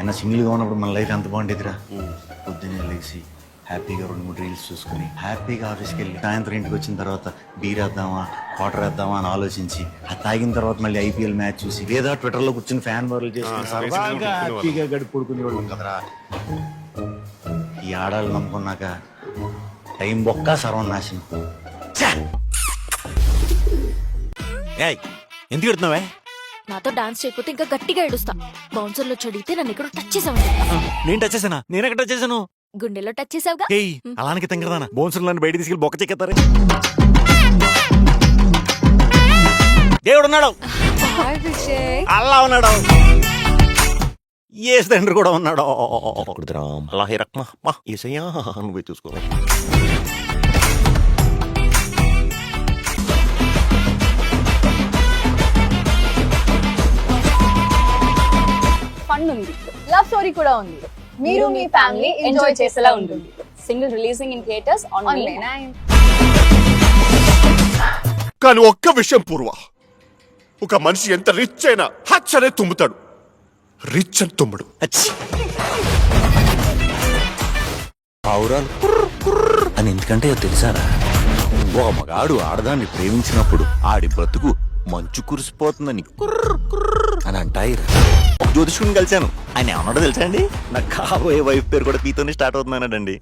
అయినా సింగిల్గా ఉన్నప్పుడు మన లైఫ్ ఎంత బాగుండేదిరా. పొద్దున్నే లేచి హ్యాపీగా 2-3 రీల్స్ చూసుకుని హ్యాపీగా ఆఫీస్కి వెళ్ళి సాయంత్రం ఇంటికి వచ్చిన తర్వాత బీర్ వేద్దామా క్వార్టర్ వేద్దామా అని ఆలోచించి అది తాగిన తర్వాత మళ్ళీ ఐపీఎల్ మ్యాచ్ చూసి లేదా ట్విట్టర్లో కూర్చొని ఫ్యాన్ వార్లు చేసుకుని సరదాగా హ్యాపీగా గడిపడుకునే వాళ్ళం కదరా. ఈ ఆడాలు నమ్ముకున్నాక టైం బొక్క సర్వనాశనం. ఎందుకు ఎడుతున్నావే? నాతో డాన్స్ చేయకపోతే ఇంకా గట్టిగా ఏడుస్తా. బౌన్సర్లో చడిగితే నన్ను ఇక్కడ టచ్ చేసావు. నేను టచ్ చేసానా? నేను ఎక్కడ టచ్ చేశాను? గుండెలో టచ్ చేసావుగా. అలానికి తింగరదానా బౌన్సర్ నన్ను బయట తీసుకెళ్ళి బొక్క చెక్కేస్తారే. దేవుడు ఉన్నాడు, అల్లా ఉన్నాడు, ఏ తండ్రి కూడా ఉన్నాడు. అల్లాహే రహ్మా మా యేసయ్యా నువ్వే చూసుకో. ఫన్ ఉంది, లవ్ స్టోరీ కూడా ఉంది. మీరు మీ ఫ్యామిలీ ఎంజాయ్ చేసేలా ఉంటుంది. Single releasing in theatres on May 9. కానీ ఒక్క విషయం పూర్వ, ఒక మనిషి ఎంత రిచ్ అయినా హచ్ అనే తుమ్ముతాడు, రిచ్ అని తుమ్ముడు. పావురాలు అని ఎందుకంటే తెలుసారా? ఒక మగాడు ఆడదాన్ని ప్రేమించినప్పుడు ఆడి బ్రతుకు మంచు కురిసిపోతుందని అని అంటాయిరా. ఒక జ్యోతిష్కుని కలిశాను, ఆయన ఏమన్నాడో తెలుసా అండి? నాకు కాబోయే వైఫ్ పేరు కూడా పీతోనే స్టార్ట్ అవుతుందన్నాడండి.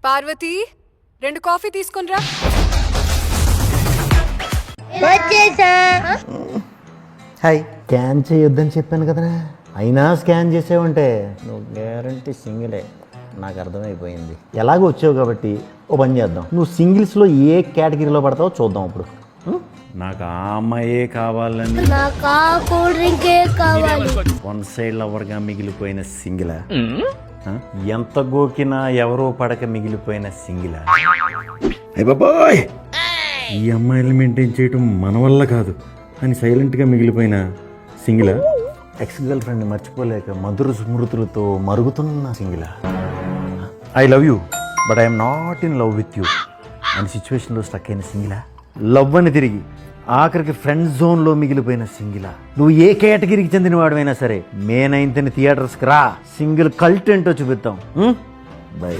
పార్వతి 2 కాఫీ తీసుకునిరా. హాయ్. స్కాన్ చేయొద్దని చెప్పాను కదరా, అయినా స్కాన్ చేసేవంటే నువ్వు గ్యారంటీ సింగిలే. నాకు అర్థమైపోయింది. ఎలాగో వచ్చావు కాబట్టి ఓ పని చేద్దాం. నువ్వు సింగిల్స్లో ఏ కేటగిరీలో పడతావో చూద్దాం అప్పుడు. నాకు ఆ అమ్మాయే కావాలని, వన్ సైడ్ లవర్గా మిగిలిపోయిన సింగిలా, ఎంత గోకినా ఎవరో పడక మిగిలిపోయిన సింగిలా. అయ్య బాబాయ్, ఈ అమ్మాయిని మెయింటైన్ చేయటం మన వల్ల కాదు అని సైలెంట్గా మిగిలిపోయిన సింగిలా. ఎక్స్ గర్ల్ ఫ్రెండ్ని మర్చిపోలేక మధుర స్మృతులతో మరుగుతున్న సింగిలా. I love you but I'm not in love with you అని సిచ్యువేషన్లో స్టక్ అయిన సింగిలా. లవ్ అని తిరిగి ఆఖరికి ఫ్రెండ్ జోన్లో మిగిలిపోయిన సింగిలా. నువ్వు ఏ కేటగిరీకి చెందిన వాడివైనా సరే May 9th థియేటర్స్కి రా. సింగిల్ కల్ట్ ఏంటో చూపిద్దాం. బై.